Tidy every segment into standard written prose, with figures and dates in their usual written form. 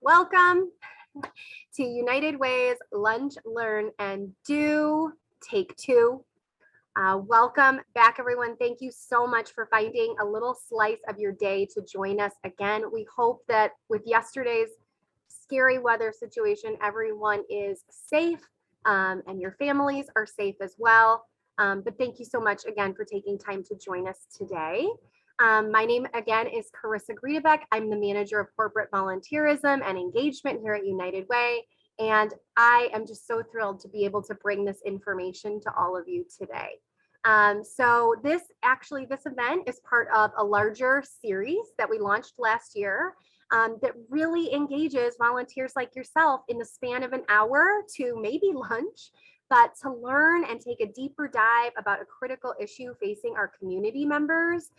Welcome to United Way's Lunch, Learn, and Do Take Two. Welcome back, everyone. Thank you so much for finding a little slice of your day to join us again. We hope that with yesterday's scary weather situation, everyone is safe and your families are safe as well. But thank you so much again for taking time to join us today. My name again is Carissa Griedebeck. I'm the manager of corporate volunteerism and engagement here at United Way. And I am just so thrilled to be able to bring this information to all of you today. So this event is part of a larger series that we launched last year that really engages volunteers like yourself in the span of an hour to maybe lunch, but to learn and take a deeper dive about a critical issue facing our community members,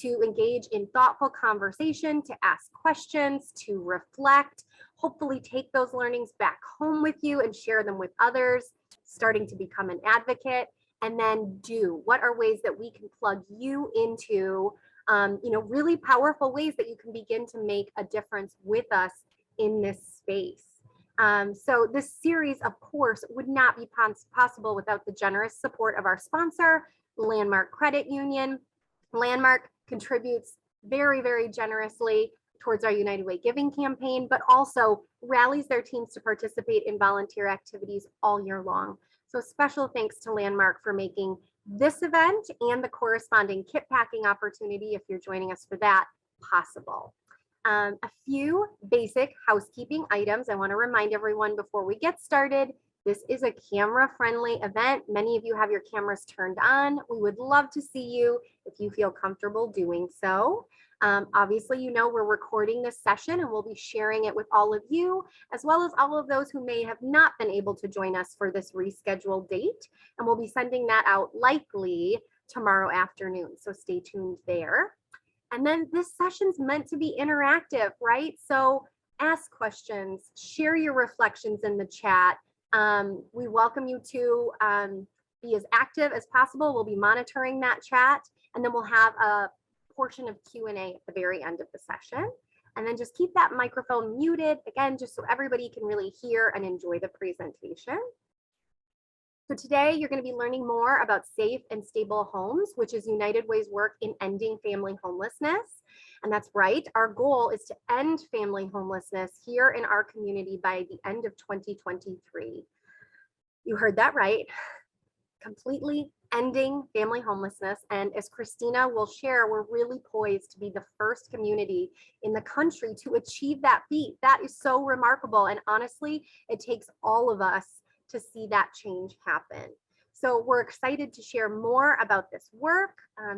to engage in thoughtful conversation, to ask questions, to reflect, hopefully take those learnings back home with you and share them with others, starting to become an advocate, and then do. What are ways that we can plug you into, really powerful ways that you can begin to make a difference with us in this space. So this series, of course, would not be possible without the generous support of our sponsor, Landmark Credit Union. Landmark contributes very, very generously towards our United Way Giving campaign, but also rallies their teams to participate in volunteer activities all year long. So special thanks to Landmark for making this event and the corresponding kit packing opportunity, if you're joining us for that, possible. A few basic housekeeping items I want to remind everyone before we get started. This is a camera-friendly event. Many of you have your cameras turned on. We would love to see you if you feel comfortable doing so. Obviously, you know we're recording this session and we'll be sharing it with all of you, as well as all of those who may have not been able to join us for this rescheduled date. And we'll be sending that out likely tomorrow afternoon, so stay tuned there. And then this session's meant to be interactive, right? So ask questions, share your reflections in the chat. We welcome you to be as active as possible. We'll be monitoring that chat, and then we'll have a portion of Q&A at the very end of the session. And then just keep that microphone muted, again, just so everybody can really hear and enjoy the presentation. So today you're going to be learning more about safe and stable homes, which is United Way's work in ending family homelessness. And that's right, our goal is to end family homelessness here in our community by the end of 2023. You heard that right, completely ending family homelessness. And as Christina will share, we're really poised to be the first community in the country to achieve that feat. That is so remarkable. And honestly, it takes all of us to see that change happen. So we're excited to share more about this work,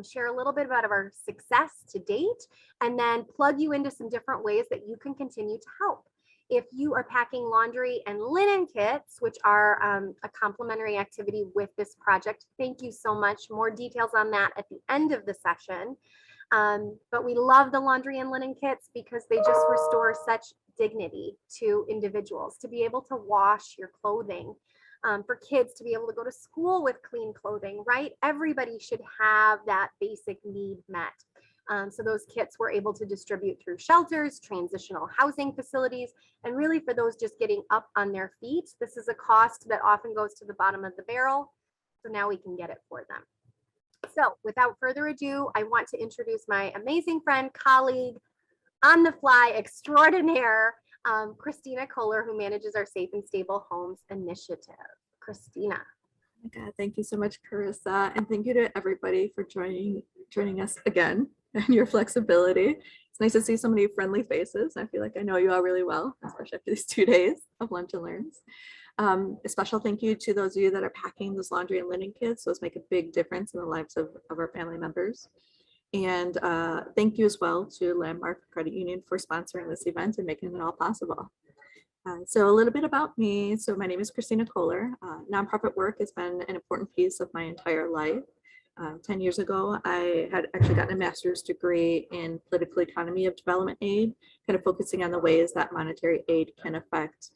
share a little bit about our success to date, and then plug you into some different ways that you can continue to help. If you are packing laundry and linen kits, which are a complementary activity with this project, thank you so much. More details on that at the end of the session. But we love the laundry and linen kits because they just restore such dignity to individuals to be able to wash your clothing, for kids to be able to go to school with clean clothing, right? Everybody should have that basic need met. So those kits we're able to distribute through shelters, transitional housing facilities, and really for those just getting up on their feet. This is a cost that often goes to the bottom of the barrel. So now we can get it for them. So without further ado, I want to introduce my amazing friend, colleague, on the fly extraordinaire, Christina Kohler, who manages our Safe and Stable Homes Initiative. Christina. Oh my God, thank you so much, Carissa, and thank you to everybody for joining us again and your flexibility. It's nice to see so many friendly faces. I feel like I know you all really well, especially after these 2 days of lunch and learns. A special thank you to those of you that are packing those laundry and linen kits. Those make a big difference in the lives of our family members. And thank you as well to Landmark Credit Union for sponsoring this event and making it all possible. So a little bit about me. So my name is Christina Kohler. Nonprofit work has been an important piece of my entire life. 10 years ago, I had actually gotten a master's degree in political economy of development aid, kind of focusing on the ways that monetary aid can affect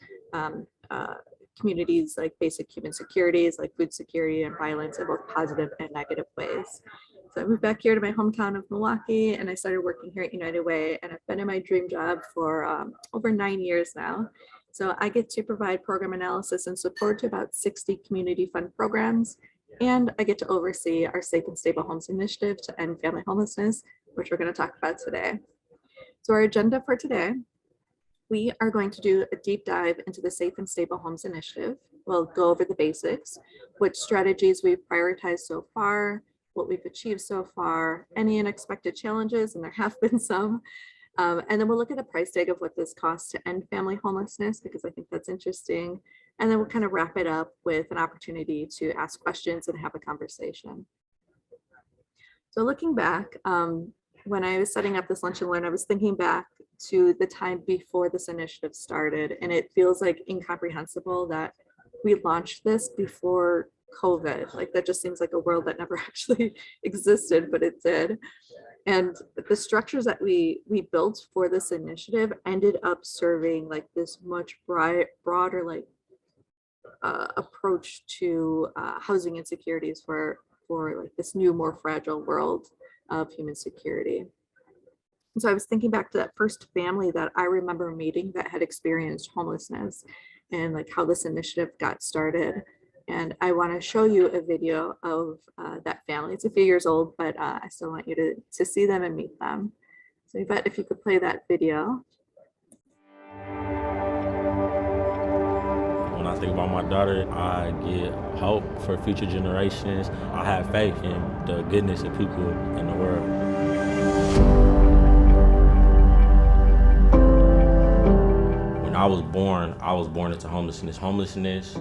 communities like basic human securities, like food security and violence in both positive and negative ways. So I moved back here to my hometown of Milwaukee, and I started working here at United Way, and I've been in my dream job for over 9 years now. So I get to provide program analysis and support to about 60 community fund programs, and I get to oversee our Safe and Stable Homes initiative to end family homelessness, which we're going to talk about today. So our agenda for today, we are going to do a deep dive into the Safe and Stable Homes initiative. We'll go over the basics, which strategies we've prioritized so far, what we've achieved so far, any unexpected challenges, and there have been some. And then we'll look at the price tag of what this costs to end family homelessness, because I think that's interesting. And then we'll kind of wrap it up with an opportunity to ask questions and have a conversation. So looking back, when I was setting up this lunch and learn, I was thinking back to the time before this initiative started, and it feels like incomprehensible that we launched this before COVID. Like that just seems like a world that never actually existed, but it did. And the structures that we built for this initiative ended up serving like this much broader like approach to housing insecurities for like this new, more fragile world of human security. And so I was thinking back to that first family that I remember meeting that had experienced homelessness and like how this initiative got started. And I want to show you a video of that family. It's a few years old, but I still want you to see them and meet them. So Yvette, if you could play that video. When I think about my daughter, I get hope for future generations. I have faith in the goodness of people in the world. When I was born into homelessness. Homelessness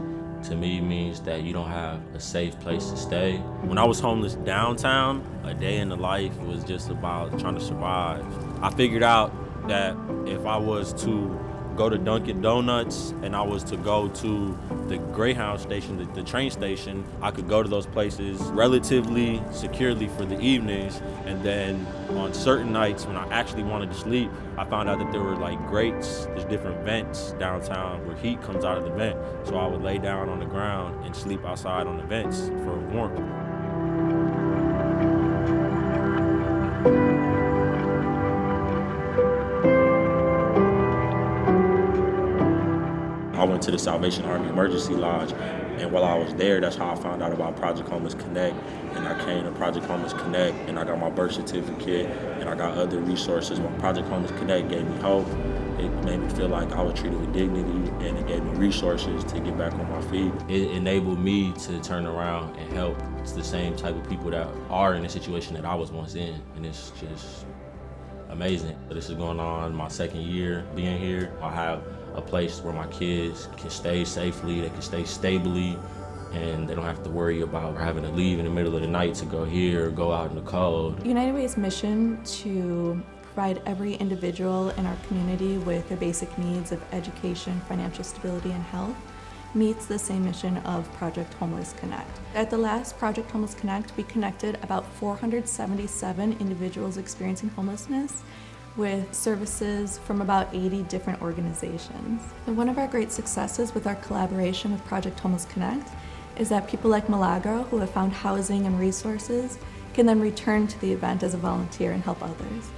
to me means that you don't have a safe place to stay. When I was homeless downtown, a day in the life was just about trying to survive. I figured out that if I was to go to Dunkin' Donuts and I was to go to the Greyhound station, the train station, I could go to those places relatively securely for the evenings. And then on certain nights when I actually wanted to sleep, I found out that there were like grates, there's different vents downtown where heat comes out of the vent. So I would lay down on the ground and sleep outside on the vents for warmth. I went to the Salvation Army Emergency Lodge, and while I was there, that's how I found out about Project Homeless Connect. And I came to Project Homeless Connect, and I got my birth certificate, and I got other resources. Project Homeless Connect gave me hope. It made me feel like I was treated with dignity, and it gave me resources to get back on my feet. It enabled me to turn around and help the same type of people that are in a situation that I was once in, and it's just amazing. This is going on my second year being here. I have a place where my kids can stay safely, they can stay stably, and they don't have to worry about having to leave in the middle of the night to go here or go out in the cold. United Way's mission to provide every individual in our community with their basic needs of education, financial stability, and health meets the same mission of Project Homeless Connect. At the last Project Homeless Connect, we connected about 477 individuals experiencing homelessness with services from about 80 different organizations. And one of our great successes with our collaboration with Project Homeless Connect is that people like Milagro, who have found housing and resources, can then return to the event as a volunteer and help others.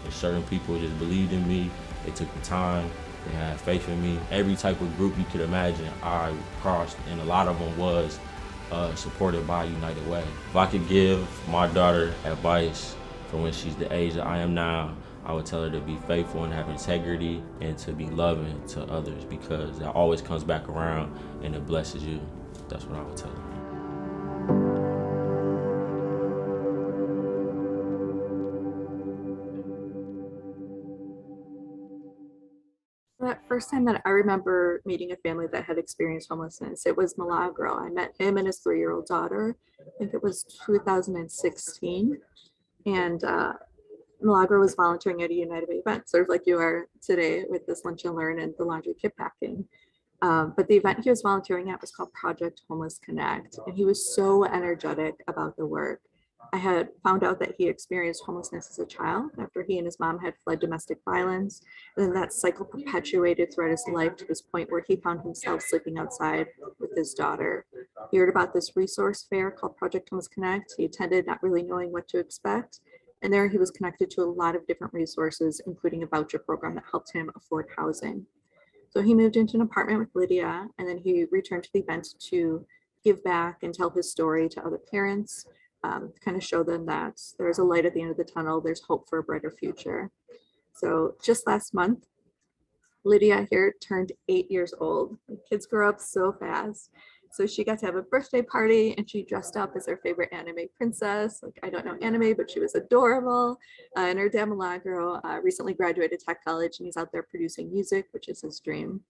Certain people just believed in me, they took the time, they had faith in me. Every type of group you could imagine I crossed, and a lot of them was supported by United Way. If I could give my daughter advice for when she's the age that I am now, I would tell her to be faithful and have integrity and to be loving to others, because that always comes back around and it blesses you. That's what I would tell her. That first time that I remember meeting a family that had experienced homelessness, it was Milagro. I met him and his 3-year-old daughter. I think it was 2016. And Milagro was volunteering at a United Way event, sort of like you are today with this Lunch and Learn and the laundry kit packing. But the event he was volunteering at was called Project Homeless Connect, and he was so energetic about the work. I had found out that he experienced homelessness as a child after he and his mom had fled domestic violence. And then that cycle perpetuated throughout his life to this point where he found himself sleeping outside with his daughter. He heard about this resource fair called Project Homeless Connect. He attended not really knowing what to expect. And there he was connected to a lot of different resources, including a voucher program that helped him afford housing. So he moved into an apartment with Lydia, and then he returned to the event to give back and tell his story to other parents, kind of show them that there's a light at the end of the tunnel, there's hope for a brighter future. So just last month, Lydia here turned 8 years old. Kids grow up so fast. So she got to have a birthday party and she dressed up as her favorite anime princess. Like, I don't know anime, but she was adorable. And her dad Milagro recently graduated tech college and he's out there producing music, which is his dream.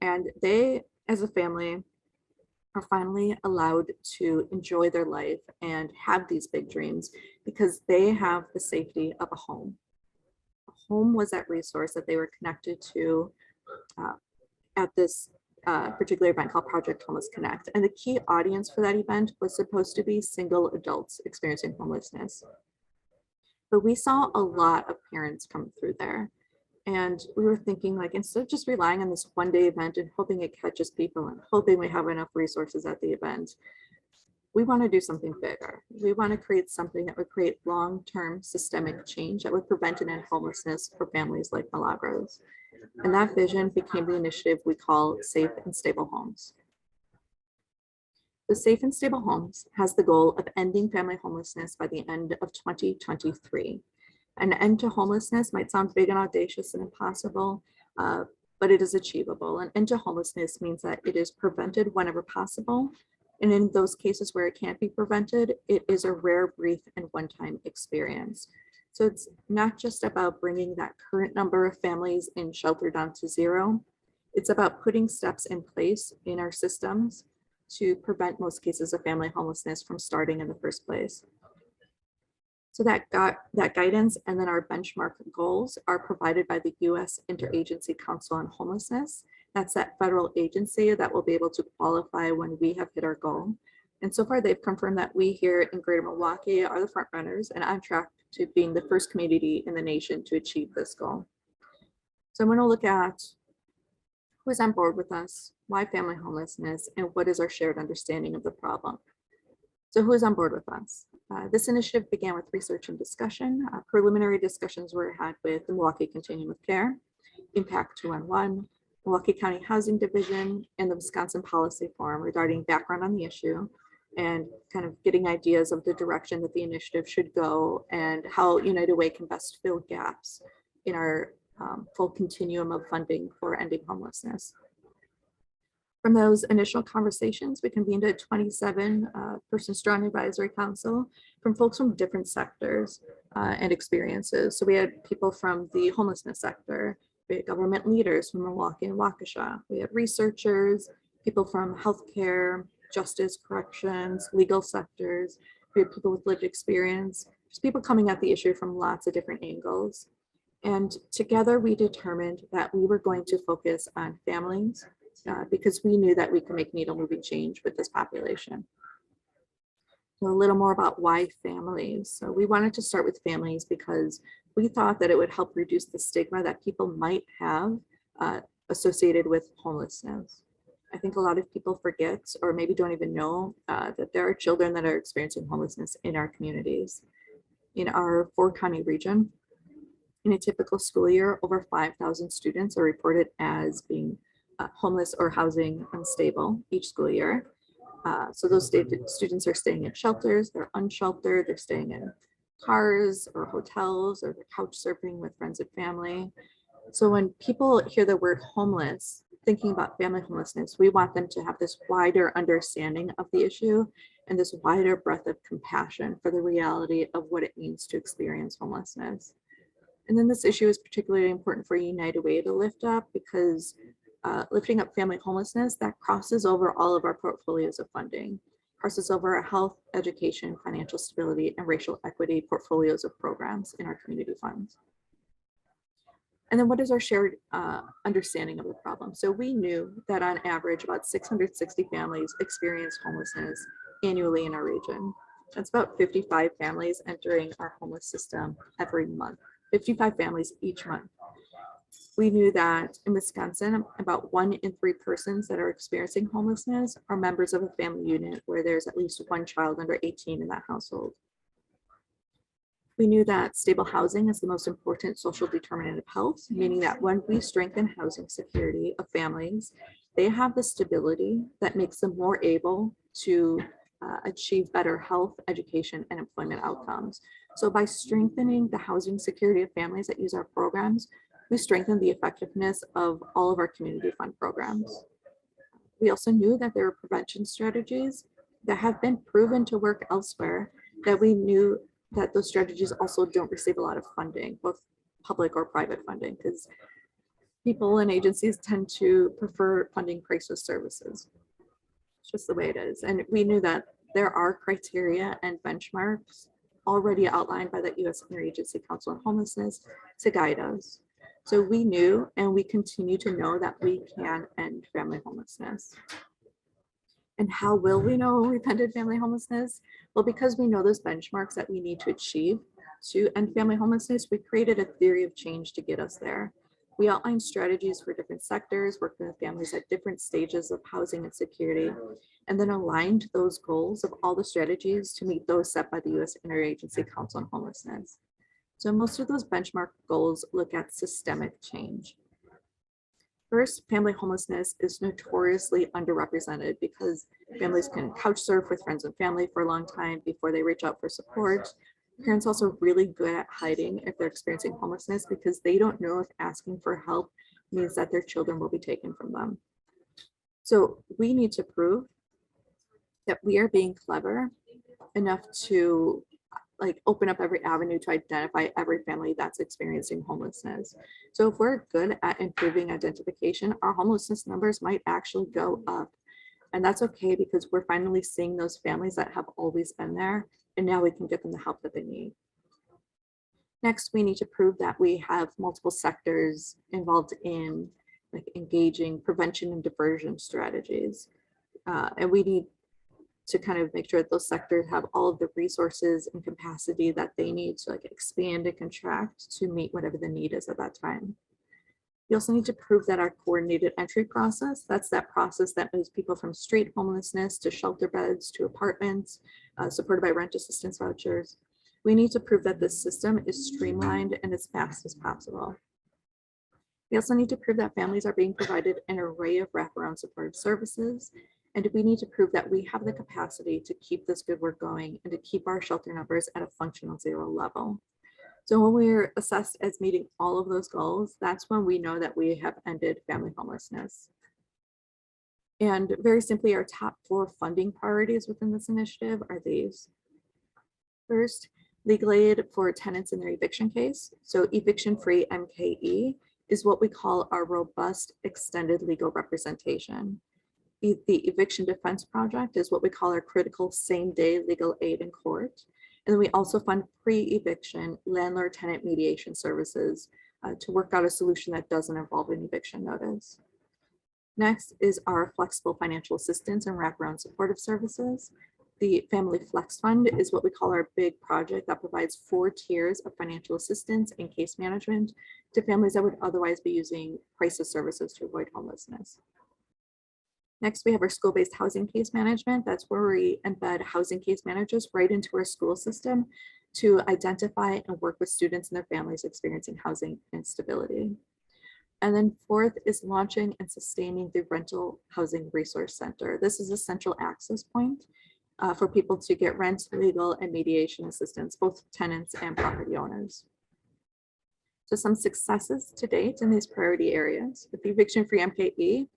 And they, as a family, are finally allowed to enjoy their life and have these big dreams because they have the safety of a home. A home was that resource that they were connected to at this particular event called Project Homeless Connect. And the key audience for that event was supposed to be single adults experiencing homelessness. But we saw a lot of parents come through there. And we were thinking, like, instead of just relying on this one day event and hoping it catches people and hoping we have enough resources at the event, we want to do something bigger. We want to create something that would create long-term systemic change that would prevent and end homelessness for families like Milagros. And that vision became the initiative we call Safe and Stable Homes. The Safe and Stable Homes has the goal of ending family homelessness by the end of 2023. An end to homelessness might sound big and audacious and impossible, but it is achievable. An end to homelessness means that it is prevented whenever possible. And in those cases where it can't be prevented, it is a rare, brief, and one-time experience. So it's not just about bringing that current number of families in shelter down to zero. It's about putting steps in place in our systems to prevent most cases of family homelessness from starting in the first place. So that guidance and then our benchmark goals are provided by the U.S. Interagency Council on Homelessness. That's that federal agency that will be able to qualify when we have hit our goal. And so far they've confirmed that we here in Greater Milwaukee are the front runners and on track to being the first community in the nation to achieve this goal. So I'm going to look at who's on board with us, why family homelessness, and what is our shared understanding of the problem. So who is on board with us? This initiative began with research and discussion. Preliminary discussions were had with the Milwaukee Continuum of Care, Impact 211, Milwaukee County Housing Division, and the Wisconsin Policy Forum regarding background on the issue and kind of getting ideas of the direction that the initiative should go and how United Way can best fill gaps in our full continuum of funding for ending homelessness. From those initial conversations, we convened a 27-person strong advisory council from folks from different sectors and experiences. So we had people from the homelessness sector, we had government leaders from Milwaukee and Waukesha, we had researchers, people from healthcare, justice, corrections, legal sectors, we had people with lived experience, just people coming at the issue from lots of different angles. And together we determined that we were going to focus on families because we knew that we could make needle moving change with this population. So a little more about why families. So we wanted to start with families because we thought that it would help reduce the stigma that people might have associated with homelessness. I think a lot of people forget or maybe don't even know that there are children that are experiencing homelessness in our communities. In our 4-county region, in a typical school year, over 5,000 students are reported as being homeless or housing unstable each school year. So those students are staying in shelters, they're unsheltered, they're staying in cars or hotels, or they're couch surfing with friends and family. So when people hear the word homeless, thinking about family homelessness, we want them to have this wider understanding of the issue and this wider breadth of compassion for the reality of what it means to experience homelessness. And then this issue is particularly important for United Way to lift up because lifting up family homelessness, that crosses over all of our portfolios of funding, crosses over our health, education, financial stability, and racial equity portfolios of programs in our community funds. And then what is our shared understanding of the problem? So we knew that on average, about 660 families experience homelessness annually in our region. That's about 55 families entering our homeless system every month, 55 families each month. We knew that in Wisconsin, about 1 in 3 persons that are experiencing homelessness are members of a family unit where there's at least one child under 18 in that household. We knew that stable housing is the most important social determinant of health, meaning that when we strengthen housing security of families, they have the stability that makes them more able to achieve better health, education, and employment outcomes. So by strengthening the housing security of families that use our programs, we strengthen the effectiveness of all of our community fund programs. We also knew that there were prevention strategies that have been proven to work elsewhere, that we knew that those strategies also don't receive a lot of funding, both public or private funding, because people and agencies tend to prefer funding crisis services. It's just the way it is. And we knew that there are criteria and benchmarks already outlined by the U.S. Interagency Council on Homelessness to guide us. So we knew, and we continue to know, that we can end family homelessness. And how will we know we've ended family homelessness? Well, because we know those benchmarks that we need to achieve to end family homelessness, we created a theory of change to get us there. We outlined strategies for different sectors, working with families at different stages of housing and security, and then aligned those goals of all the strategies to meet those set by the U.S. Interagency Council on Homelessness. So most of those benchmark goals look at systemic change. First, family homelessness is notoriously underrepresented because families can couch surf with friends and family for a long time before they reach out for support. Parents also are really good at hiding if they're experiencing homelessness because they don't know if asking for help means that their children will be taken from them. So we need to prove that we are being clever enough to open up every avenue to identify every family that's experiencing homelessness. So if we're good at improving identification, our homelessness numbers might actually go up. And that's okay because we're finally seeing those families that have always been there, and now we can get them the help that they need. Next, we need to prove that we have multiple sectors involved in engaging prevention and diversion strategies. And we need to kind of make sure that those sectors have all of the resources and capacity that they need to expand and contract to meet whatever the need is at that time. We also need to prove that our coordinated entry process, that's that process that moves people from street homelessness to shelter beds to apartments, supported by rent assistance vouchers. We need to prove that this system is streamlined and as fast as possible. We also need to prove that families are being provided an array of wraparound supportive services. And we need to prove that we have the capacity to keep this good work going and to keep our shelter numbers at a functional 0 level. So when we're assessed as meeting all of those goals, that's when we know that we have ended family homelessness. And very simply, our top 4 funding priorities within this initiative are these. First, legal aid for tenants in their eviction case. So eviction-free MKE is what we call our robust extended legal representation. The Eviction Defense Project is what we call our critical same-day legal aid in court. And then we also fund pre-eviction landlord-tenant mediation services to work out a solution that doesn't involve an eviction notice. Next is our flexible financial assistance and wraparound supportive services. The Family Flex Fund is what we call our big project that provides 4 tiers of financial assistance and case management to families that would otherwise be using crisis services to avoid homelessness. Next, we have our school-based housing case management. That's where we embed housing case managers right into our school system to identify and work with students and their families experiencing housing instability. And then 4th is launching and sustaining the Rental Housing Resource Center. This is a central access point for people to get rent, legal, and mediation assistance, both tenants and property owners. So some successes to date in these priority areas. With the eviction-free MKE,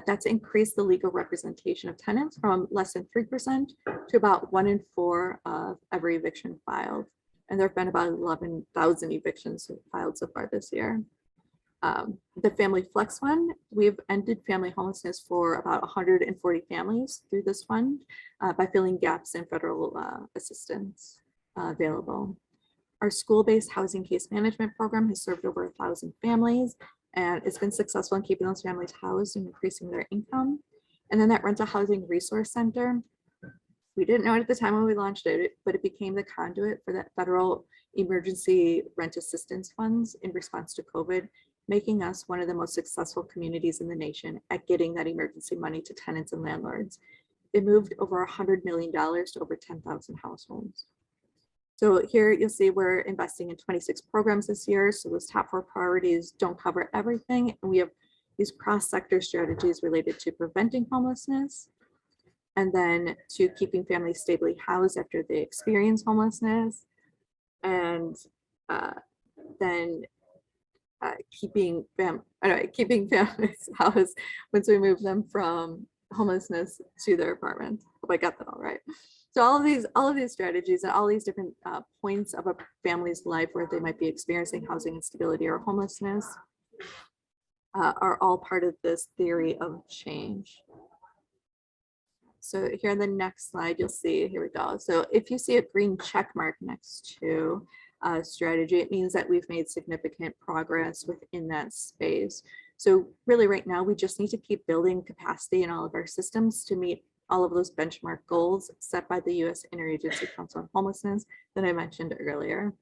that's increased the legal representation of tenants from less than 3% to about 1 in 4 of every eviction filed. And there have been about 11,000 evictions filed so far this year. The Family Flex Fund, we've ended family homelessness for about 140 families through this fund by filling gaps in federal assistance available. Our school-based housing case management program has served over 1,000 families, and it's been successful in keeping those families housed and increasing their income. And then that Rental Housing Resource Center, we didn't know it at the time when we launched it, but it became the conduit for that federal emergency rent assistance funds in response to COVID. making us one of the most successful communities in the nation at getting that emergency money to tenants and landlords. They moved over $100 million to over 10,000 households. So here you'll see we're investing in 26 programs this year. So those top 4 priorities don't cover everything. And we have these cross-sector strategies related to preventing homelessness, and then to keeping families stably housed after they experience homelessness, and then keeping families housed once we move them from homelessness to their apartment. Hope I got that all right. So all of these strategies and all these different points of a family's life where they might be experiencing housing instability or homelessness are all part of this theory of change. So here on the next slide, you'll see, here we go. So if you see a green check mark next to strategy, it means that we've made significant progress within that space. So really right now, we just need to keep building capacity in all of our systems to meet all of those benchmark goals set by the U.S. Interagency Council on Homelessness that I mentioned earlier.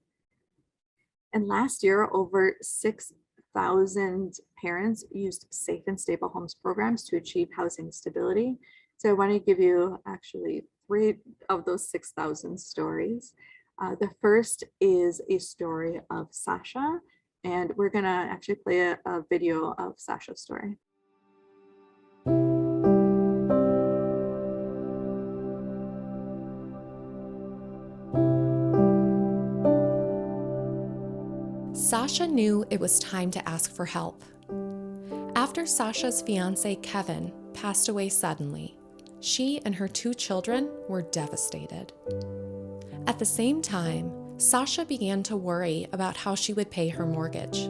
And last year, over 6,000 parents used Safe and Stable Homes programs to achieve housing stability. So I want to give you actually 3 of those 6,000 stories. The first is a story of Sasha, and we're going to actually play a video of Sasha's story. Sasha knew it was time to ask for help. After Sasha's fiance, Kevin, passed away suddenly, she and her 2 children were devastated. At the same time, Sasha began to worry about how she would pay her mortgage.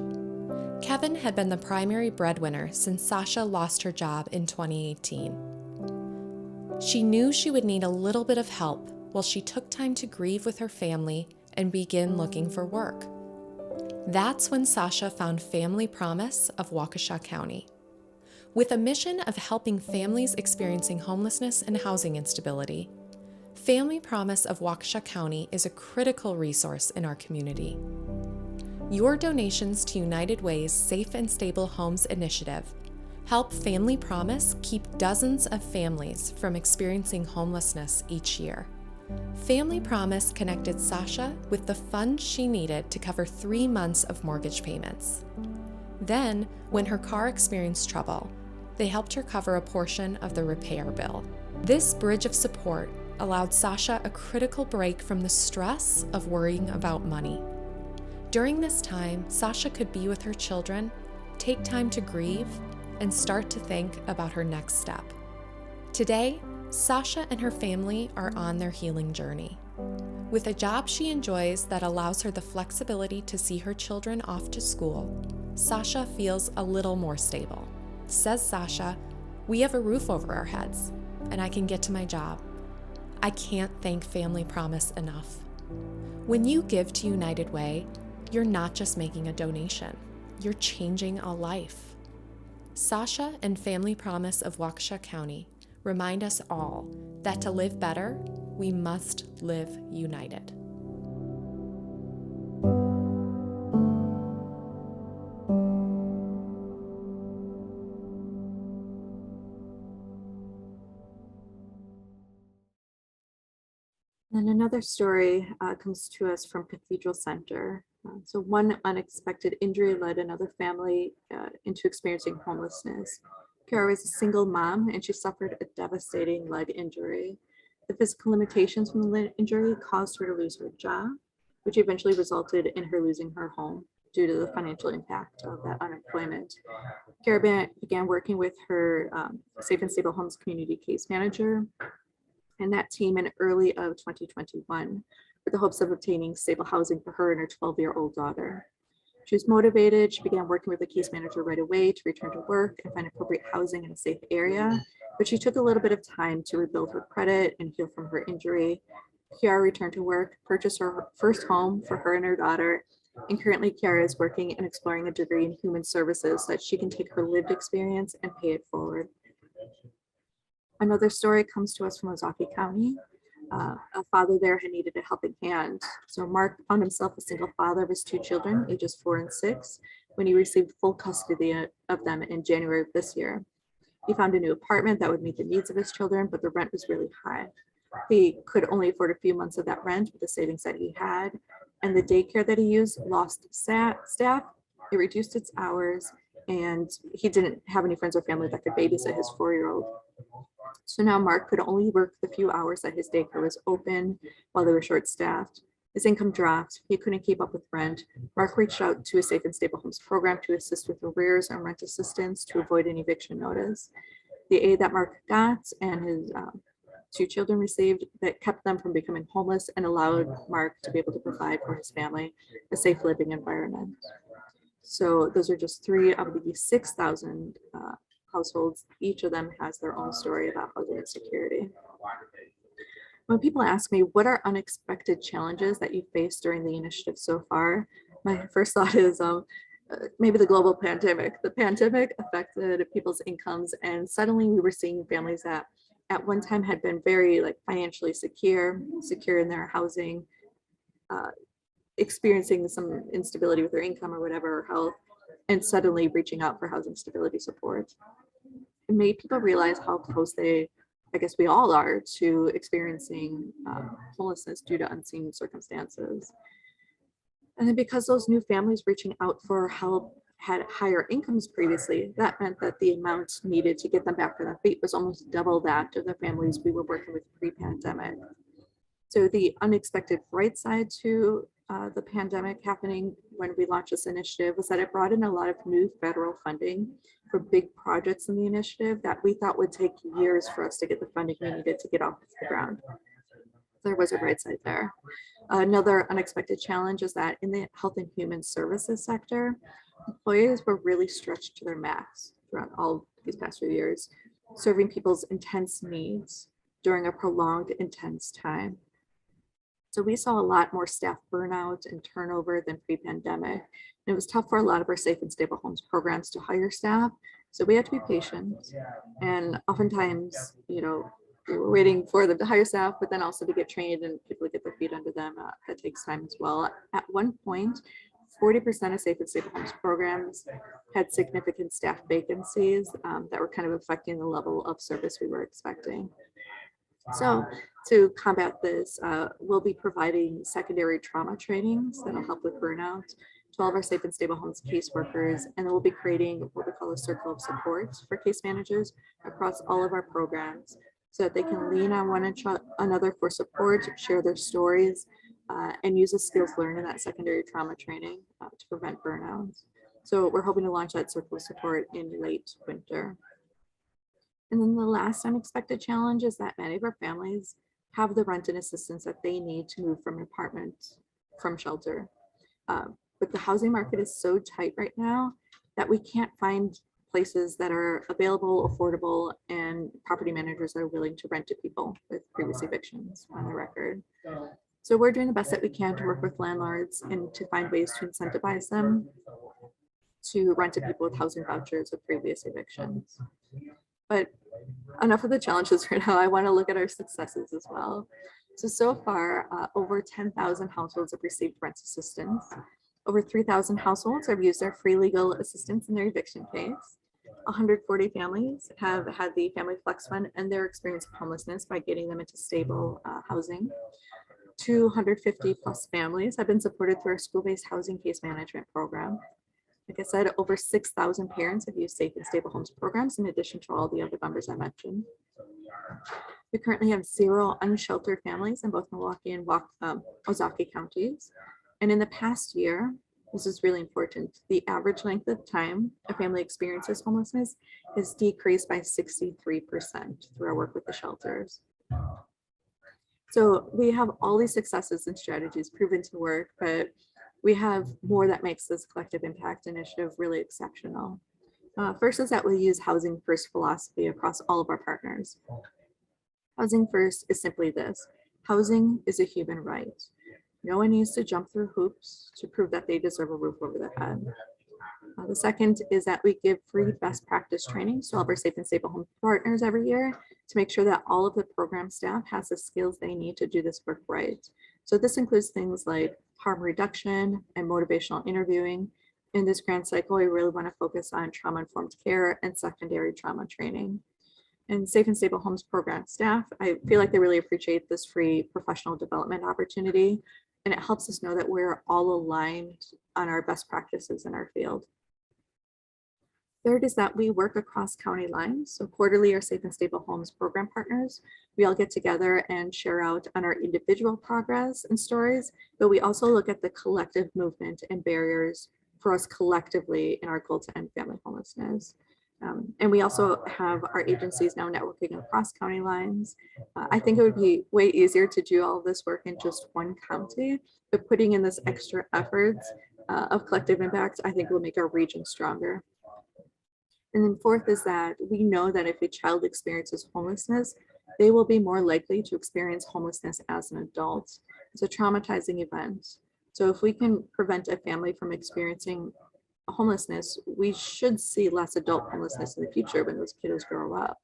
Kevin had been the primary breadwinner since Sasha lost her job in 2018. She knew she would need a little bit of help while she took time to grieve with her family and begin looking for work. That's when Sasha found Family Promise of Waukesha County. With a mission of helping families experiencing homelessness and housing instability, Family Promise of Waukesha County is a critical resource in our community. Your donations to United Way's Safe and Stable Homes initiative help Family Promise keep dozens of families from experiencing homelessness each year. Family Promise connected Sasha with the funds she needed to cover 3 months of mortgage payments. Then, when her car experienced trouble, they helped her cover a portion of the repair bill. This bridge of support allowed Sasha a critical break from the stress of worrying about money. During this time, Sasha could be with her children, take time to grieve, and start to think about her next step. Today, Sasha and her family are on their healing journey. With a job she enjoys that allows her the flexibility to see her children off to school, Sasha feels a little more stable. Says Sasha, "We have a roof over our heads, and I can get to my job. I can't thank Family Promise enough." When you give to United Way, you're not just making a donation, you're changing a life. Sasha and Family Promise of Waukesha County remind us all that to live better, we must live united. And another story comes to us from Cathedral Center. So one unexpected injury led another family into experiencing homelessness. Kara was a single mom and she suffered a devastating leg injury. The physical limitations from the leg injury caused her to lose her job, which eventually resulted in her losing her home due to the financial impact of that unemployment. Kara began working with her Safe and Stable Homes community case manager and that team in early of 2021 with the hopes of obtaining stable housing for her and her 12-year-old daughter. She was motivated. She began working with the case manager right away to return to work and find appropriate housing in a safe area, but she took a little bit of time to rebuild her credit and heal from her injury. Kiara returned to work, purchased her first home for her and her daughter, and currently Kiara is working and exploring a degree in human services so that she can take her lived experience and pay it forward. Another story comes to us from Ozaukee County. A father there had needed a helping hand. So Mark found himself a single father of his 2 children, ages 4 and 6, when he received full custody of them in January of this year. He found a new apartment that would meet the needs of his children, but the rent was really high. He could only afford a few months of that rent with the savings that he had, and the daycare that he used lost staff. It reduced its hours, and he didn't have any friends or family that could babysit his 4-year-old. So now Mark could only work the few hours that his daycare was open while they were short-staffed. His income dropped. He couldn't keep up with rent. Mark reached out to a safe and stable homes program to assist with arrears and rent assistance to avoid an eviction notice. The aid that Mark got and his 2 children received that kept them from becoming homeless and allowed Mark to be able to provide for his family a safe living environment. So those are just 3 of the 6,000 households. Each of them has their own story about housing insecurity. When people ask me, what are unexpected challenges that you faced during the initiative so far? My first thought is maybe the global pandemic. The pandemic affected people's incomes, and suddenly we were seeing families that at one time had been very financially secure in their housing, experiencing some instability with their income or whatever, or health, and suddenly reaching out for housing stability support. It made people realize how close I guess we all are to experiencing homelessness due to unseen circumstances. And then because those new families reaching out for help had higher incomes previously, that meant that the amount needed to get them back on their feet was almost double that of the families we were working with pre-pandemic. So the unexpected bright side to the pandemic happening when we launched this initiative was that it brought in a lot of new federal funding for big projects in the initiative that we thought would take years for us to get the funding we needed to get off the ground. There was a bright side there. Another unexpected challenge is that in the health and human services sector, employees were really stretched to their max throughout all these past few years, serving people's intense needs during a prolonged, intense time. So we saw a lot more staff burnout and turnover than pre-pandemic. And it was tough for a lot of our safe and stable homes programs to hire staff. So we had to be patient. And oftentimes, we were waiting for them to hire staff, but then also to get trained and people to get their feet under them. That takes time as well. At one point, 40% of safe and stable homes programs had significant staff vacancies that were kind of affecting the level of service we were expecting. So to combat this, we'll be providing secondary trauma trainings that'll help with burnout to all of our safe and stable homes caseworkers, and then we'll be creating what we call a circle of support for case managers across all of our programs so that they can lean on one another for support, share their stories, and use the skills learned in that secondary trauma training to prevent burnout. So we're hoping to launch that circle of support in late winter. And then the last unexpected challenge is that many of our families have the rent and assistance that they need to move from apartment, from shelter. But the housing market is so tight right now that we can't find places that are available, affordable, and property managers that are willing to rent to people with previous evictions on the record. So we're doing the best that we can to work with landlords and to find ways to incentivize them to rent to people with housing vouchers with previous evictions. But enough of the challenges for now. I want to look at our successes as well. So far, over 10,000 households have received rent assistance. Over 3,000 households have used their free legal assistance in their eviction case. 140 families have had the Family Flex Fund and their experience of homelessness by getting them into stable housing. 250 plus families have been supported through our school-based housing case management program. Like I said, over 6,000 parents have used safe and stable homes programs in addition to all the other numbers I mentioned. We currently have 0 unsheltered families in both Milwaukee and Ozaukee counties. And in the past year, this is really important, the average length of time a family experiences homelessness has decreased by 63% through our work with the shelters. So we have all these successes and strategies proven to work, but we have more that makes this collective impact initiative really exceptional. First is that we use housing first philosophy across all of our partners. Housing first is simply this: housing is a human right. No one needs to jump through hoops to prove that they deserve a roof over their head. The second is that we give free best practice training to all of our safe and stable home partners every year to make sure that all of the program staff has the skills they need to do this work right. So this includes things like harm reduction and motivational interviewing, In this grant cycle, we really want to focus on trauma-informed care and secondary trauma training. And Safe and Stable Homes program staff, I feel like they really appreciate this free professional development opportunity, and it helps us know that we're all aligned on our best practices in our field. Third is that we work across county lines. So quarterly, our Safe and Stable Homes program partners, we all get together and share out on our individual progress and stories, but we also look at the collective movement and barriers for us collectively in our goal to end family homelessness. And we also have our agencies now networking across county lines. I think it would be way easier to do all of this work in just one county, but putting in this extra efforts of collective impact, I think will make our region stronger. And then fourth is that we know that if a child experiences homelessness, they will be more likely to experience homelessness as an adult. It's a traumatizing event. So if we can prevent a family from experiencing homelessness, we should see less adult homelessness in the future when those kiddos grow up.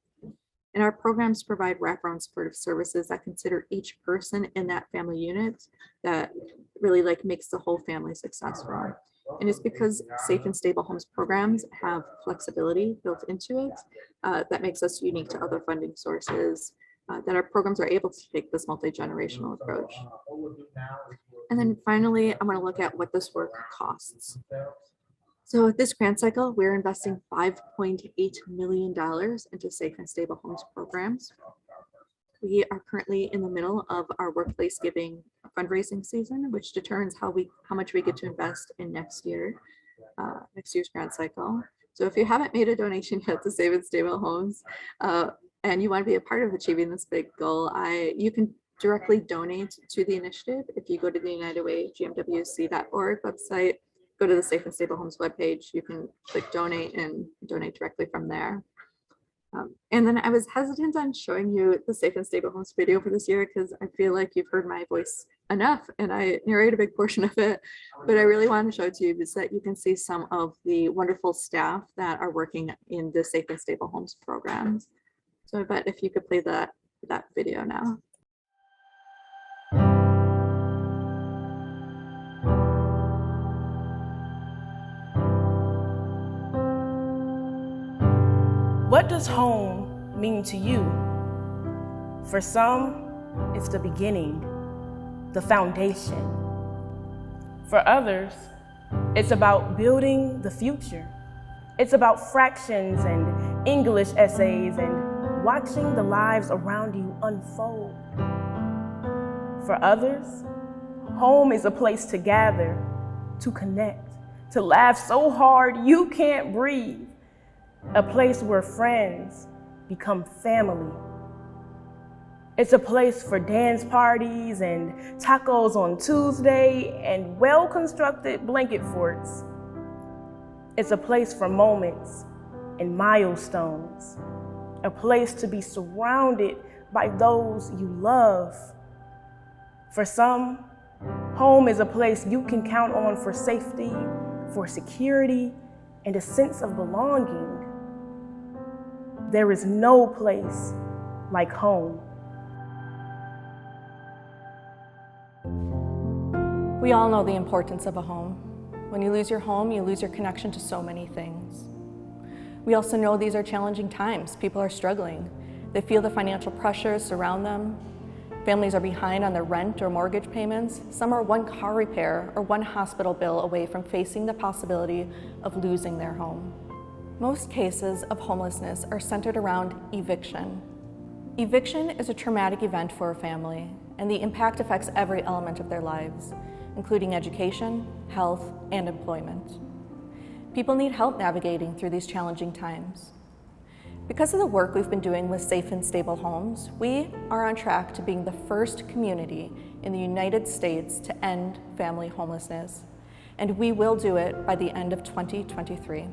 And our programs provide wraparound supportive services that consider each person in that family unit that really makes the whole family successful. And it's because Safe and Stable Homes programs have flexibility built into it that makes us unique to other funding sources, that our programs are able to take this multi-generational approach. And then finally, I'm going to look at what this work costs. So with this grant cycle, we're investing $5.8 million into Safe and Stable Homes programs. We are currently in the middle of our workplace giving fundraising season, which determines how much we get to invest in next year's grant cycle. So if you haven't made a donation yet to Safe and Stable Homes, and you want to be a part of achieving this big goal, you can directly donate to the initiative. If you go to the United Way GMWC.org website, go to the Safe and Stable Homes webpage, you can click donate and donate directly from there. And then I was hesitant on showing you the Safe and Stable Homes video for this year because I feel like you've heard my voice enough and I narrate a big portion of it, but I really want to show it to you so that you can see some of the wonderful staff that are working in the Safe and Stable Homes programs. So I bet if you could play that video now. What does home mean to you? For some, it's the beginning, the foundation. For others, it's about building the future. It's about fractions and English essays and watching the lives around you unfold. For others, home is a place to gather, to connect, to laugh so hard you can't breathe. A place where friends become family. It's a place for dance parties and tacos on Tuesday and well-constructed blanket forts. It's a place for moments and milestones. A place to be surrounded by those you love. For some, home is a place you can count on for safety, for security, and a sense of belonging. There is no place like home. We all know the importance of a home. When you lose your home, you lose your connection to so many things. We also know these are challenging times. People are struggling. They feel the financial pressures surround them. Families are behind on their rent or mortgage payments. Some are one car repair or one hospital bill away from facing the possibility of losing their home. Most cases of homelessness are centered around eviction. Eviction is a traumatic event for a family, and the impact affects every element of their lives, including education, health, and employment. People need help navigating through these challenging times. Because of the work we've been doing with Safe and Stable Homes, we are on track to being the first community in the United States to end family homelessness, and we will do it by the end of 2023.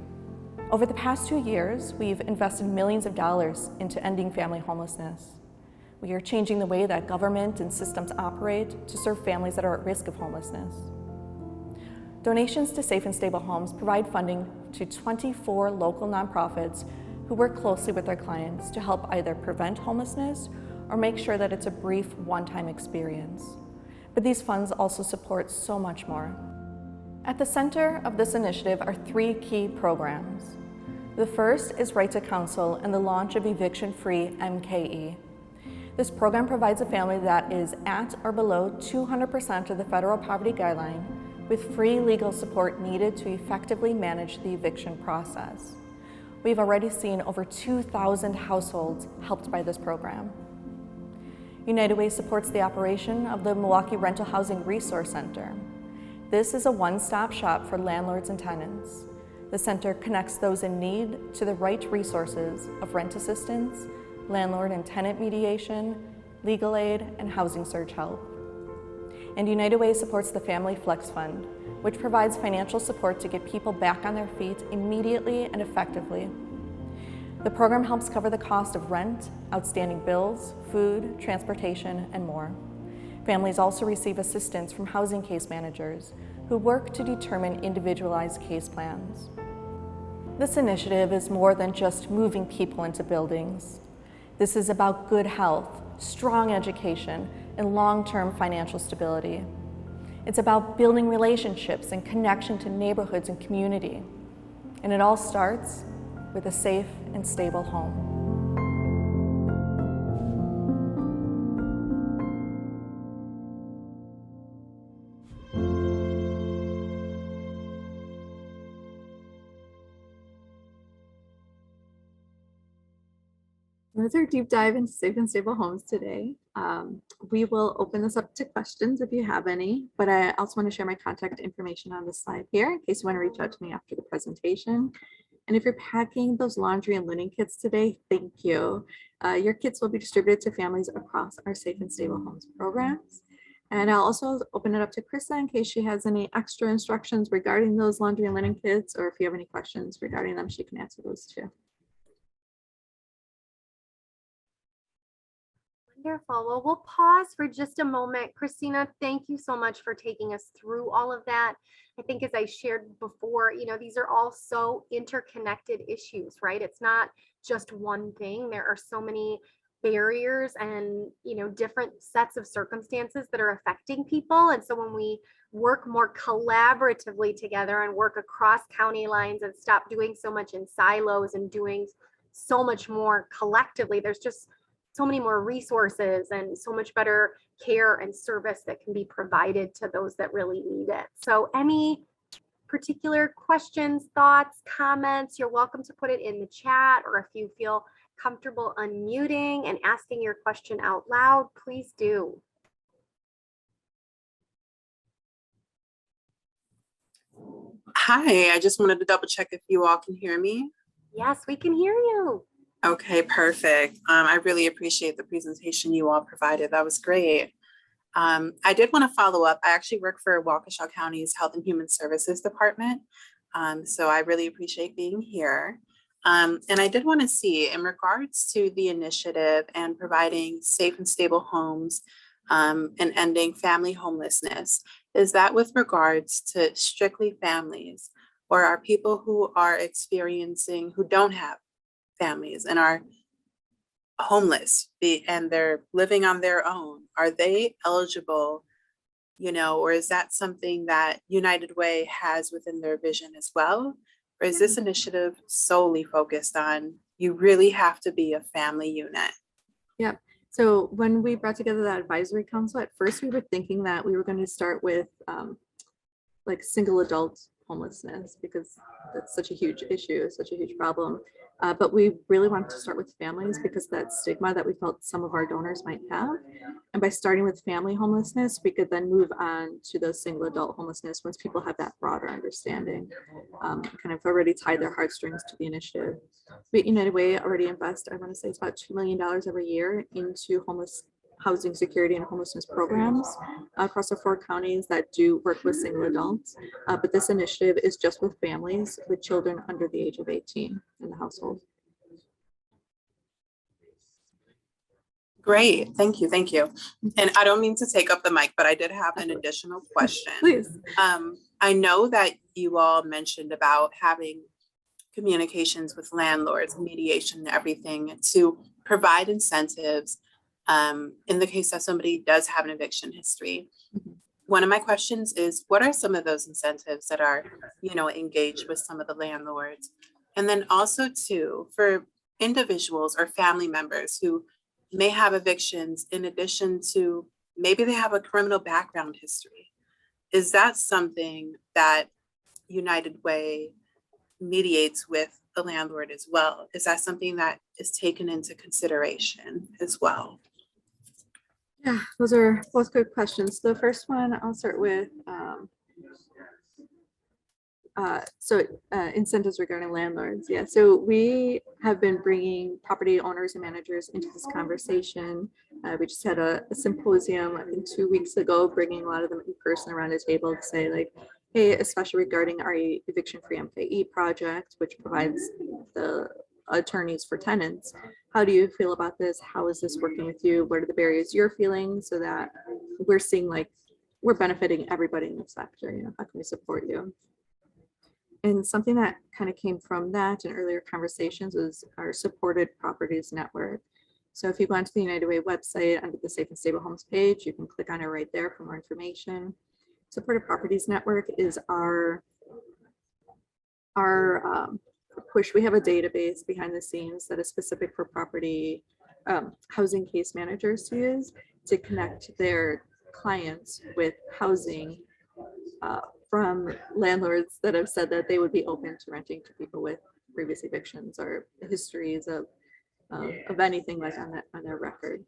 Over the past 2 years, we've invested millions of dollars into ending family homelessness. We are changing the way that government and systems operate to serve families that are at risk of homelessness. Donations to Safe and Stable Homes provide funding to 24 local nonprofits who work closely with their clients to help either prevent homelessness or make sure that it's a brief one-time experience. But these funds also support so much more. At the center of this initiative are three key programs. The first is Right to Counsel and the launch of Eviction-Free MKE. This program provides a family that is at or below 200% of the federal poverty guideline with free legal support needed to effectively manage the eviction process. We've already seen over 2,000 households helped by this program. United Way supports the operation of the Milwaukee Rental Housing Resource Center. This is a one-stop shop for landlords and tenants. The center connects those in need to the right resources of rent assistance, landlord and tenant mediation, legal aid, and housing search help. And United Way supports the Family Flex Fund, which provides financial support to get people back on their feet immediately and effectively. The program helps cover the cost of rent, outstanding bills, food, transportation, and more. Families also receive assistance from housing case managers who work to determine individualized case plans. This initiative is more than just moving people into buildings. This is about good health, strong education, and long-term financial stability. It's about building relationships and connection to neighborhoods and community. And it all starts with a safe and stable home. With our deep dive into safe and stable homes today, we will open this up to questions if you have any, but I also want to share my contact information on the slide here in case you want to reach out to me after the presentation. And if you're packing those laundry and linen kits today, thank you. Your kits will be distributed to families across our Safe and Stable Homes programs. And I'll also open it up to Krista in case she has any extra instructions regarding those laundry and linen kits, or if you have any questions regarding them, she can answer those too. Wonderful. Well, we'll pause for just a moment. Christina, thank you so much for taking us through all of that. I think as I shared before, these are all so interconnected issues, right? It's not just one thing. There are so many barriers and, different sets of circumstances that are affecting people. And so when we work more collaboratively together and work across county lines and stop doing so much in silos and doing so much more collectively, there's just so many more resources and so much better care and service that can be provided to those that really need it. So any particular questions, thoughts, comments, you're welcome to put it in the chat, or if you feel comfortable unmuting and asking your question out loud, please do. Hi, I just wanted to double check if you all can hear me. Yes, we can hear you. Okay, perfect. I really appreciate the presentation you all provided. That was great. I did want to follow up. I actually work for Waukesha County's Health and Human Services Department. So I really appreciate being here. And I did want to see, in regards to the initiative and providing safe and stable homes and ending family homelessness, is that with regards to strictly families, or are people who are who don't have families and are homeless and they're living on their own, are they eligible, or is that something that United Way has within their vision as well? Or is this initiative solely focused on you really have to be a family unit? Yeah. So when we brought together that advisory council, at first we were thinking that we were going to start with like single adult homelessness, because that's such a huge issue, such a huge problem. But we really wanted to start with families because that stigma that we felt some of our donors might have. And by starting with family homelessness, we could then move on to the single adult homelessness once people have that broader understanding, kind of already tied their heartstrings to the initiative. But United Way already invest, I want to say it's about $2 million every year into housing security and homelessness programs across the 4 counties that do work with single adults. But this initiative is just with families with children under the age of 18 in the household. Great, thank you, thank you. And I don't mean to take up the mic, but I did have an additional question. Please. I know that you all mentioned about having communications with landlords, mediation and everything to provide incentives in the case that somebody does have an eviction history. one of my questions is, what are some of those incentives that are, engaged with some of the landlords? And then also too, for individuals or family members who may have evictions in addition to maybe they have a criminal background history. Is that something that United Way mediates with the landlord as well? Is that something that is taken into consideration as well? Yeah, those are both good questions. The first one I'll start with. Incentives regarding landlords. Yeah, so we have been bringing property owners and managers into this conversation. We just had a symposium, I think 2 weeks ago, bringing a lot of them in person around a table to say like, hey, especially regarding our eviction-free MKE project, which provides the attorneys for tenants. How do you feel about this? How is this working with you? What are the barriers you're feeling, so that we're seeing like we're benefiting everybody in the sector? How can we support you? And something that kind of came from that in earlier conversations was our supported properties network. So if you go onto the United Way website under the Safe and Stable Homes page, you can click on it right there for more information. Supported properties network is our push. We have a database behind the scenes that is specific for property housing case managers to use to connect their clients with housing from landlords that have said that they would be open to renting to people with previous evictions or histories of anything like on their record.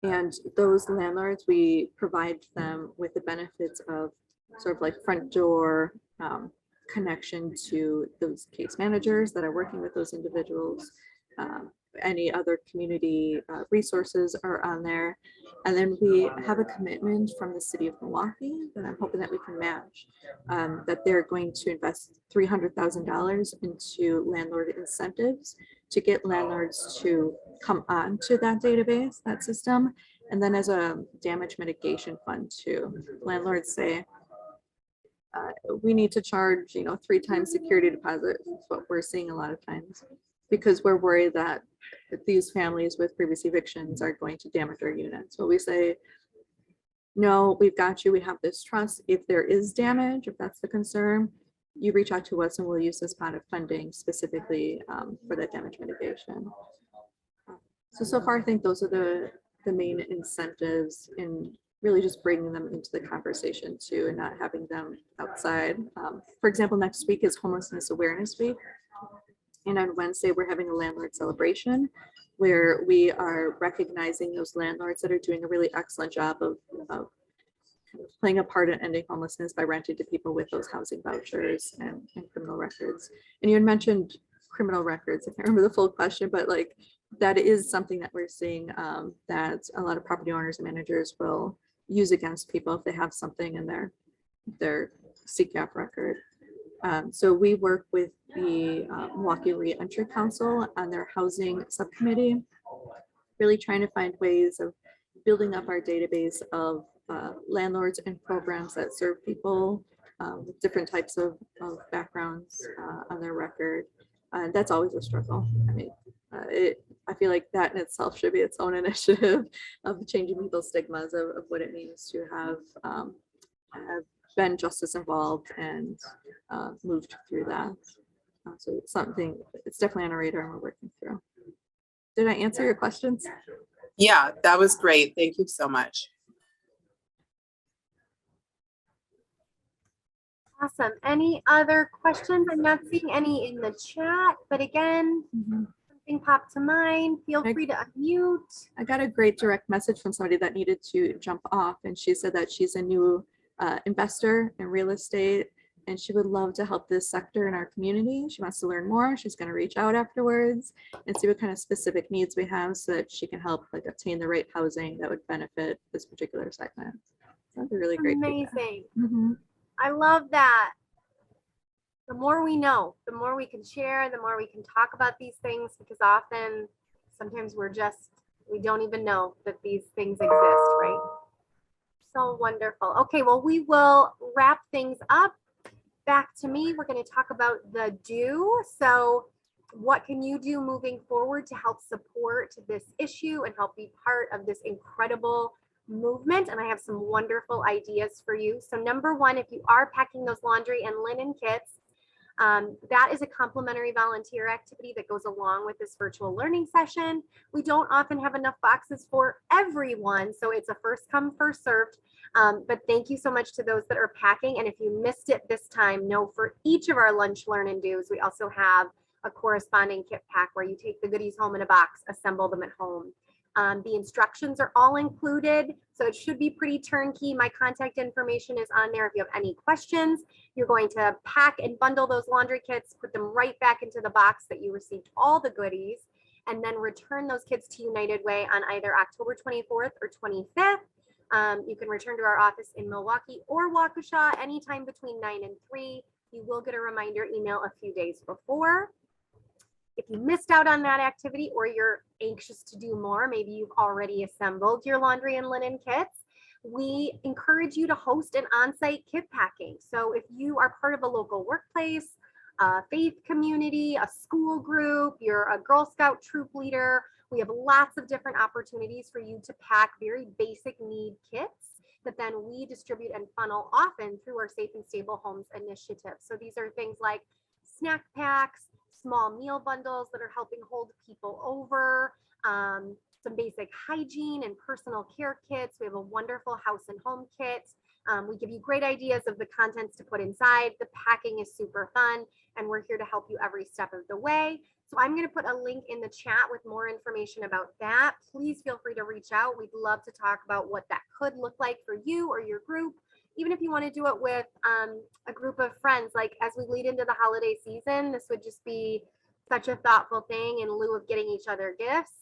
And those landlords, we provide them with the benefits of sort of like front door connection to those case managers that are working with those individuals. Any other community resources are on there. And then we have a commitment from the city of Milwaukee that I'm hoping that we can match, that they're going to invest $300,000 into landlord incentives to get landlords to come on to that database, that system. And then as a damage mitigation fund too, landlords say, we need to charge, 3 times security deposit. That's what we're seeing a lot of times, because we're worried that these families with previous evictions are going to damage our units. So we say, no, we've got you. We have this trust. If there is damage, if that's the concern, you reach out to us and we'll use this pot of funding specifically for that damage mitigation. So far, I think those are the main incentives in really just bringing them into the conversation too, and not having them outside. For example, next week is Homelessness Awareness Week. And on Wednesday, we're having a landlord celebration where we are recognizing those landlords that are doing a really excellent job of playing a part in ending homelessness by renting to people with those housing vouchers and criminal records. And you had mentioned criminal records. I can't remember the full question, but like that is something that we're seeing that a lot of property owners and managers will use against people if they have something in their CCAP record. So we work with the Milwaukee Reentry Council on their housing subcommittee, really trying to find ways of building up our database of landlords and programs that serve people with different types of backgrounds on their record. That's always a struggle. I mean, I feel like that in itself should be its own initiative of changing people's stigmas of what it means to have been justice involved and moved through that. So it's something, it's definitely on our radar and we're working through. Did I answer your questions? Yeah, that was great. Thank you so much. Awesome. Any other questions? I'm not seeing any in the chat, but again, something popped to mind. Feel free to unmute. I got a great direct message from somebody that needed to jump off, and she said that she's a new investor in real estate and she would love to help this sector in our community. She wants to learn more. She's going to reach out afterwards and see what kind of specific needs we have so that she can help like obtain the right housing that would benefit this particular segment. So that'd be really great. Amazing. I love that. The more we know, the more we can share, the more we can talk about these things, because often, sometimes we don't even know that these things exist, right? So wonderful. Okay, well, we will wrap things up. Back to me, we're going to talk about the do. So what can you do moving forward to help support this issue and help be part of this incredible movement, and I have some wonderful ideas for you. So number one, if you are packing those laundry and linen kits, that is a complimentary volunteer activity that goes along with this virtual learning session. We don't often have enough boxes for everyone, so it's a first come, first served. But thank you so much to those that are packing. And if you missed it this time, know for each of our lunch, learn, and do's, we also have a corresponding kit pack where you take the goodies home in a box, assemble them at home. The instructions are all included, so it should be pretty turnkey. My contact information is on there if you have any questions. You're going to pack and bundle those laundry kits, put them right back into the box that you received all the goodies, and then return those kits to United Way on either October 24th or 25th. You can return to our office in Milwaukee or Waukesha anytime between 9 and 3. You will get a reminder email a few days before. If you missed out on that activity or you're anxious to do more, maybe you've already assembled your laundry and linen kits, we encourage you to host an on-site kit packing. So if you are part of a local workplace, a faith community, a school group, you're a Girl Scout troop leader, we have lots of different opportunities for you to pack very basic need kits that then we distribute and funnel often through our Safe and Stable Homes initiative. So these are things like snack packs, small meal bundles that are helping hold people over, some basic hygiene and personal care kits. We have a wonderful house and home kit. We give you great ideas of the contents to put inside. The packing is super fun, and we're here to help you every step of the way. So I'm going to put a link in the chat with more information about that. Please feel free to reach out. We'd love to talk about what that could look like for you or your group. Even if you want to do it with a group of friends, like as we lead into the holiday season, this would just be such a thoughtful thing in lieu of getting each other gifts.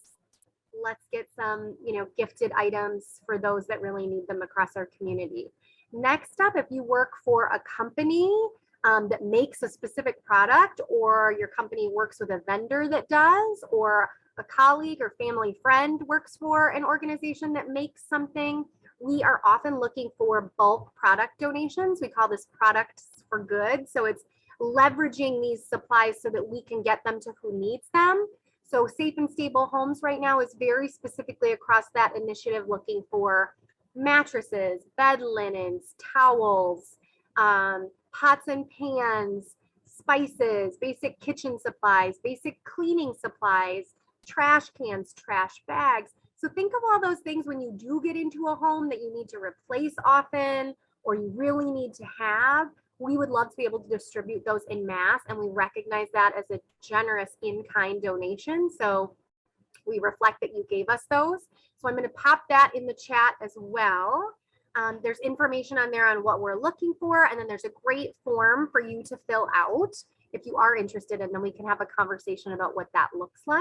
Let's get some, gifted items for those that really need them across our community. Next up, if you work for a company that makes a specific product, or your company works with a vendor that does, or a colleague or family friend works for an organization that makes something, we are often looking for bulk product donations. We call this products for good. So it's leveraging these supplies so that we can get them to who needs them. So Safe and Stable Homes right now is very specifically across that initiative looking for mattresses, bed linens, towels, pots and pans, spices, basic kitchen supplies, basic cleaning supplies, trash cans, trash bags. So think of all those things when you do get into a home that you need to replace often, or you really need to have. We would love to be able to distribute those in mass, and we recognize that as a generous in-kind donation. So we reflect that you gave us those. So I'm going to pop that in the chat as well. There's information on there on what we're looking for, and then there's a great form for you to fill out if you are interested, and then we can have a conversation about what that looks like.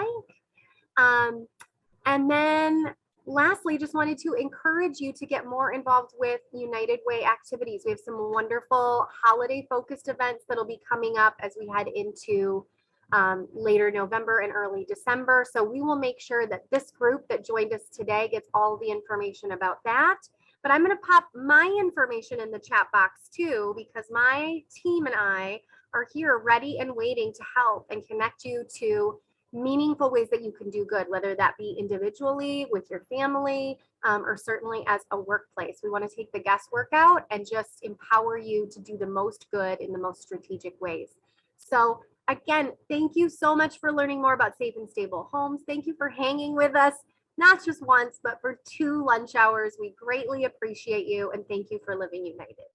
And then lastly, just wanted to encourage you to get more involved with United Way activities. We have some wonderful holiday focused events that'll be coming up as we head into later November and early December. So we will make sure that this group that joined us today gets all the information about that. But I'm going to pop my information in the chat box too, because my team and I are here ready and waiting to help and connect you to meaningful ways that you can do good, whether that be individually with your family, or certainly as a workplace. We want to take the guesswork out and just empower you to do the most good in the most strategic ways. So again, thank you so much for learning more about Safe and Stable Homes. Thank you for hanging with us, not just once, but for 2 lunch hours. We greatly appreciate you, and thank you for living united.